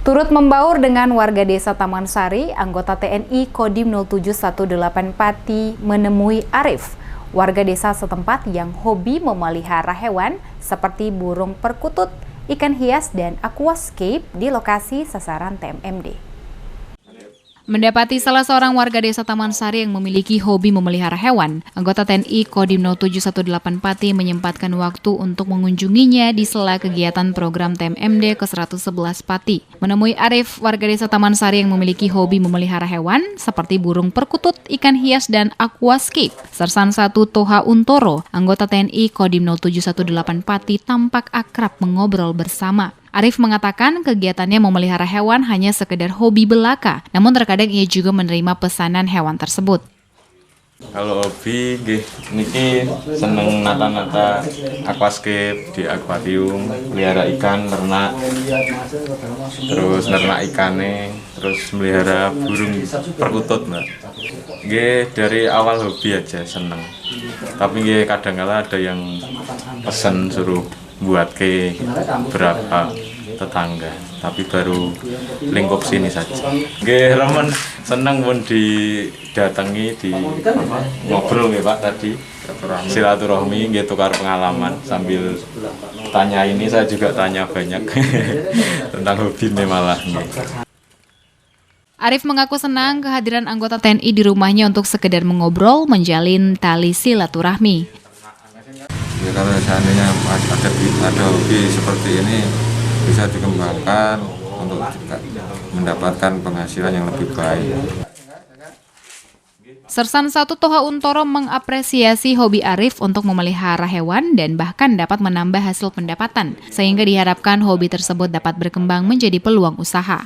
Turut membaur dengan warga desa Taman Sari, anggota TNI Kodim 0718 Pati menemui Arif, warga desa setempat yang hobi memelihara hewan seperti burung perkutut, ikan hias, dan aquascape di lokasi sasaran TMMD. Mendapati salah seorang warga desa Taman Sari yang memiliki hobi memelihara hewan, anggota TNI Kodim 0718 Pati menyempatkan waktu untuk mengunjunginya di sela kegiatan program TMMD ke-111 Pati. Menemui Arif, warga desa Taman Sari yang memiliki hobi memelihara hewan seperti burung perkutut, ikan hias, dan aquascape, Sersan 1 Toha Untoro, anggota TNI Kodim 0718 Pati tampak akrab mengobrol bersama. Arif mengatakan kegiatannya memelihara hewan hanya sekedar hobi belaka, namun terkadang ia juga menerima pesanan hewan tersebut. Kalau hobi, niki seneng nata-nata aquascape di akuarium, pelihara ikan, ternak, terus nernak ikannya, terus melihara burung perkutut, Mbak. Dari awal hobi aja seneng, tapi kadang-kala ada yang pesen suruh buat ke berapa tetangga, tapi baru lingkup sini saja. Remen seneng pun didatangi, di ngobrol Pak tadi, silaturahmi, tukar pengalaman sambil tanya ini, saya juga tanya banyak tentang hobi ini malah. Arif mengaku senang kehadiran anggota TNI di rumahnya untuk sekedar mengobrol, menjalin tali silaturahmi. Ya, kalau seandainya ada hobi seperti ini bisa dikembangkan untuk juga mendapatkan penghasilan yang lebih baik. Sersan 1 Toha Untoro mengapresiasi hobi Arif untuk memelihara hewan dan bahkan dapat menambah hasil pendapatan, sehingga diharapkan hobi tersebut dapat berkembang menjadi peluang usaha.